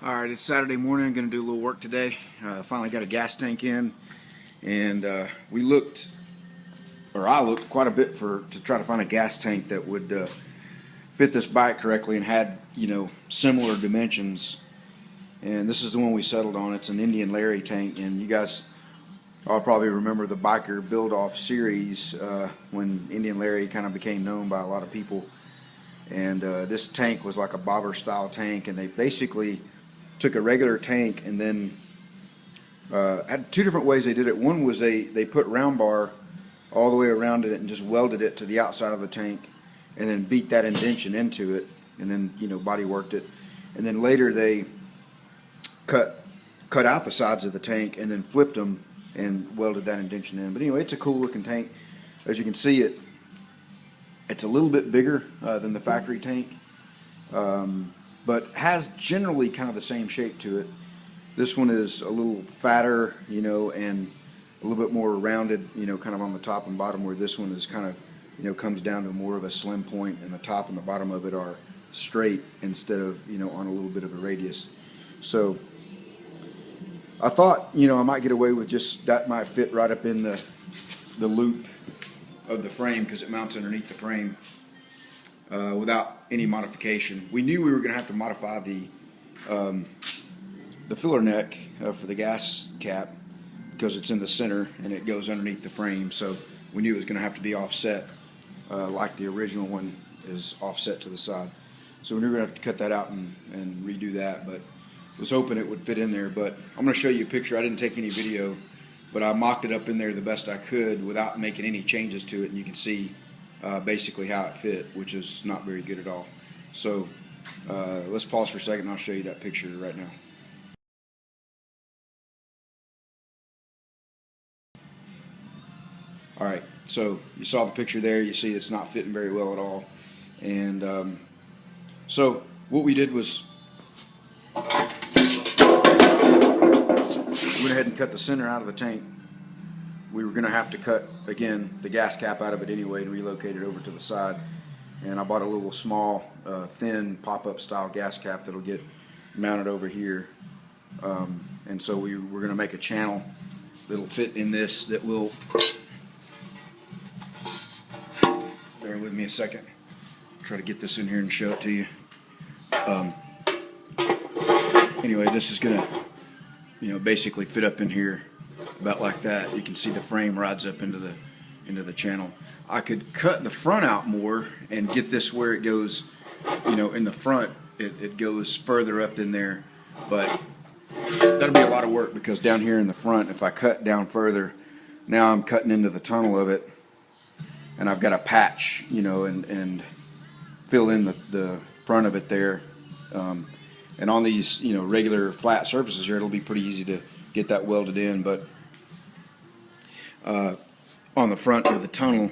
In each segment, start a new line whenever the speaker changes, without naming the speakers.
Alright, it's Saturday morning. I'm going to do a little work today. Finally got a gas tank in, and I looked quite a bit to try to find a gas tank that would fit this bike correctly and had, similar dimensions. And this is the one we settled on. It's an Indian Larry tank, and you guys all probably remember the biker build-off series when Indian Larry kind of became known by a lot of people. And this tank was like a bobber style tank, and they basically took a regular tank and then had two different ways they did it. One was they put round bar all the way around it and just welded it to the outside of the tank and then beat that indention into it and then body worked it. And then later they cut out the sides of the tank and then flipped them and welded that indention in. But anyway, it's a cool looking tank. As you can see, it's a little bit bigger than the factory tank, but has generally kind of the same shape to it. This one is a little fatter, and a little bit more rounded, kind of on the top and bottom, where this one is kind of, comes down to more of a slim point, and the top and the bottom of it are straight instead of, on a little bit of a radius. So I thought, I might get away with just that might fit right up in the loop of the frame because it mounts underneath the frame without any modification. We knew we were going to have to modify the filler neck for the gas cap because it's in the center and it goes underneath the frame, so we knew it was going to have to be offset like the original one is offset to the side. So we knew we were going to have to cut that out and redo that, but was hoping it would fit in there. But I'm going to show you a picture. I didn't take any video, but I mocked it up in there the best I could without making any changes to it, and you can see basically how it fit, which is not very good at all. So let's pause for a second and I'll show you that picture right now. Alright, so you saw the picture there. You see it's not fitting very well at all. And so what we did was went ahead and cut the center out of the tank. We were going to have to cut, again, the gas cap out of it anyway and relocate it over to the side. And I bought a little small, thin pop-up style gas cap that'll get mounted over here. And so we're going to make a channel that'll fit in this that will, bear with me a second, try to get this in here and show it to you. Anyway, this is going to basically fit up in here about like that. You can see the frame rides up into the channel. I could cut the front out more and get this where it goes, in the front it goes further up in there, but that'll be a lot of work because down here in the front, if I cut down further, now I'm cutting into the tunnel of it and I've got to patch, and fill in the front of it there. And on these, regular flat surfaces here, it'll be pretty easy to get that welded in. But on the front of the tunnel,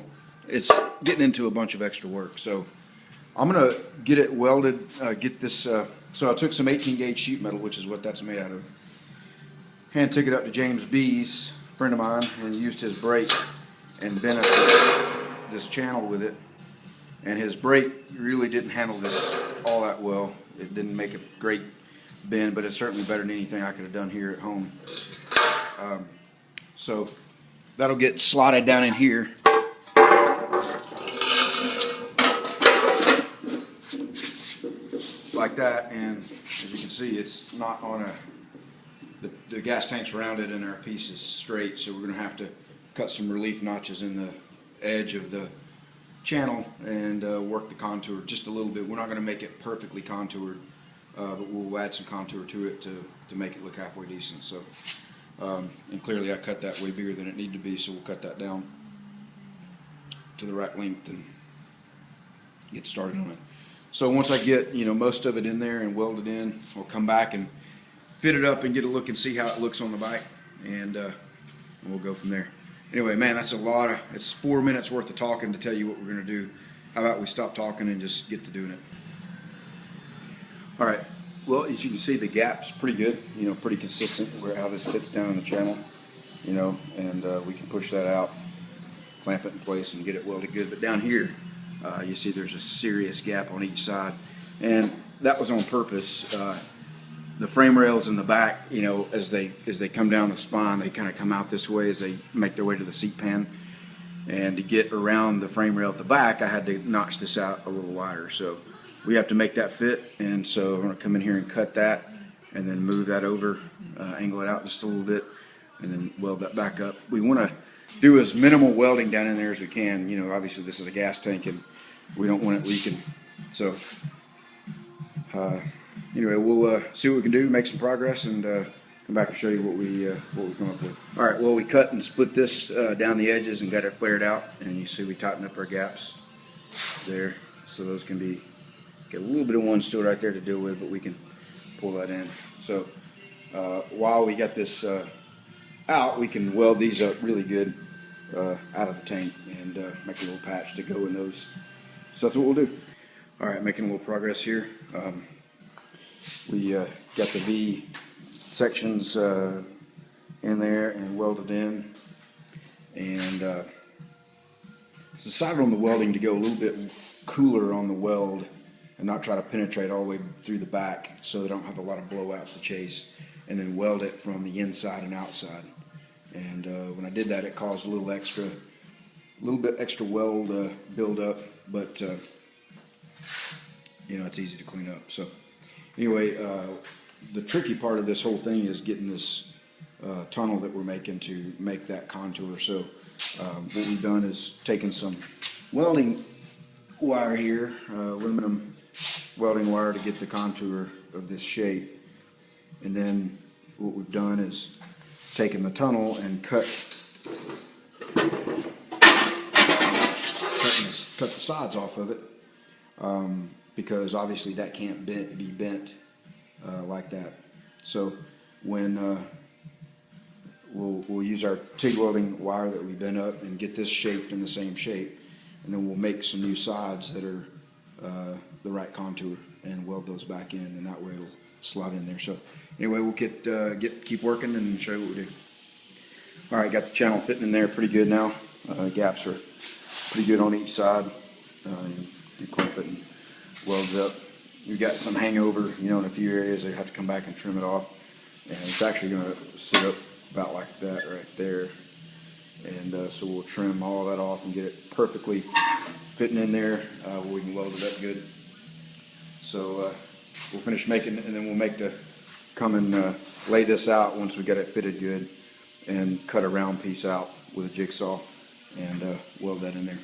it's getting into a bunch of extra work. So I'm going to get it welded, get this. So I took some 18 gauge sheet metal, which is what that's made out of. Hand took it up to James B's, a friend of mine, and used his brake and bent up this channel with it. And his brake really didn't handle this all that well. It didn't make a great bend, but it's certainly better than anything I could have done here at home. So that'll get slotted down in here. Like that, and as you can see, it's not on the gas tank's rounded and our piece is straight, so we're going to have to cut some relief notches in the edge of the channel and work the contour just a little bit. We're not going to make it perfectly contoured, but we'll add some contour to it to make it look halfway decent. So, and clearly I cut that way bigger than it needed to be, so we'll cut that down to the right length and get started on it. So once I get most of it in there and welded in, I'll come back and fit it up and get a look and see how it looks on the bike, and we'll go from there. Anyway, man, that's it's 4 minutes worth of talking to tell you what we're going to do. How about we stop talking and just get to doing it? All right, well, as you can see, the gap's pretty good, pretty consistent where how this fits down in the channel, and we can push that out, clamp it in place and get it welded good. But down here, you see there's a serious gap on each side, and that was on purpose. the frame rails in the back, you know, as they come down the spine, they kind of come out this way as they make their way to the seat pan. And to get around the frame rail at the back, I had to notch this out a little wider. So we have to make that fit, and so I'm going to come in here and cut that, and then move that over, angle it out just a little bit, and then weld that back up. We want to do as minimal welding down in there as we can. You know, obviously this is a gas tank, and we don't want it leaking. So anyway, we'll see what we can do, make some progress, and come back and show you what we come up with. All right, well, we cut and split this down the edges and got it flared out, and you see we tightened up our gaps there, so those can be, get a little bit of one still right there to deal with, but we can pull that in. So while we got this out, we can weld these up really good out of the tank and make a little patch to go in those. So that's what we'll do. All right, making a little progress here. We got the V sections in there and welded in, and decided on the welding to go a little bit cooler on the weld and not try to penetrate all the way through the back, so they don't have a lot of blowouts to chase, and then weld it from the inside and outside. And when I did that, it caused a little bit extra weld build up, but you know, it's easy to clean up. So anyway, the tricky part of this whole thing is getting this tunnel that we're making to make that contour. So what we've done is taken some welding wire here, aluminum welding wire, to get the contour of this shape. And then what we've done is taken the tunnel and cut the sides off of it, because obviously that can't be bent like that. So when we'll use our TIG welding wire that we bent up and get this shaped in the same shape, and then we'll make some new sides that are the right contour and weld those back in, and that way it'll slot in there. So anyway, we'll keep working and show you what we do. All right, got the channel fitting in there pretty good now. Gaps are pretty good on each side. You clamp it and welds up. We've got some hangover, you know, in a few areas. They have to come back and trim it off, and it's actually going to sit up about like that right there. And so we'll trim all of that off and get it perfectly fitting in there where we can weld it up good. So we'll finish making it, and then we'll come and lay this out once we get it fitted good, and cut a round piece out with a jigsaw and weld that in there.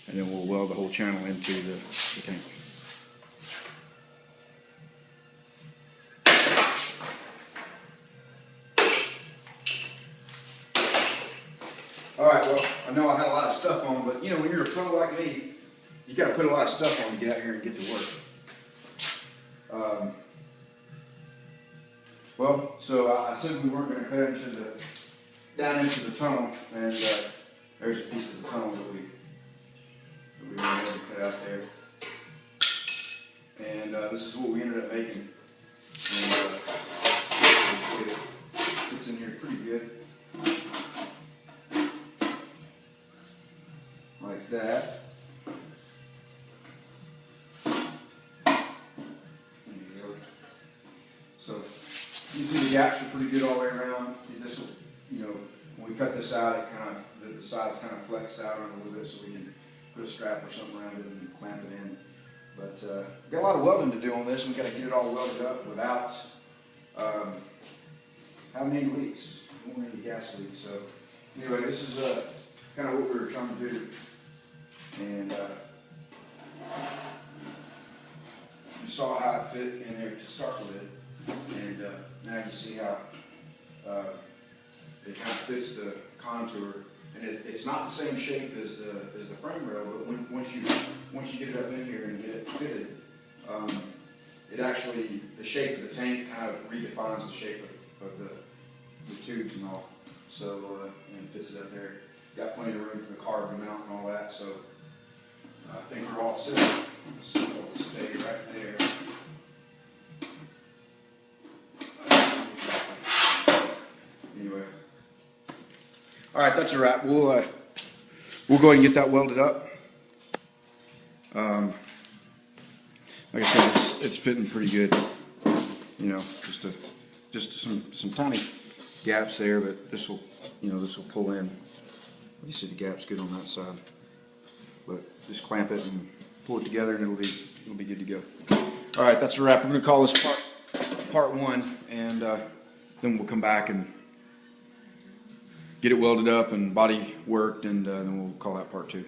And then we'll weld the whole channel into the tank. All right, well, I know I had a lot of stuff on, but you know, when you're a pro like me, you got to put a lot of stuff on to get out here and get to work. Well, so I said we weren't going to cut down into the tunnel, and there's a piece of the tunnel that we were able to cut out there. And this is what we ended up making. And you see it fits in here pretty good. Like that. There you go. So you see the gaps are pretty good all the way around. This will, you know, when we cut this out, the sides kind of flexed out on a little bit, so we can put a strap or something around it and clamp it in. But we've got a lot of welding to do on this. We've got to get it all welded up without having any leaks. We don't want any gas leaks. So anyway, this is kind of what we were trying to do. And you saw how it fit in there to start with, and now you see how it kind of fits the contour. And it's not the same shape as the frame rail, but once you get it up in here and get it fitted, it actually, the shape of the tank kind of redefines the shape of the tubes and all. So and it fits it up there. Got plenty of room for the car to mount and all that. So I think we're all set. So it'll stay right there. Anyway. All right, that's a wrap. We'll go ahead and get that welded up. Like I said, it's fitting pretty good. you know, just some tiny gaps there, but this will, you know, this will pull in. You see the gap's good on that side, but just clamp it and pull it together, and it'll be good to go. All right, that's a wrap. We're going to call this part one, and then we'll come back and get it welded up and body worked, and then we'll call that part two.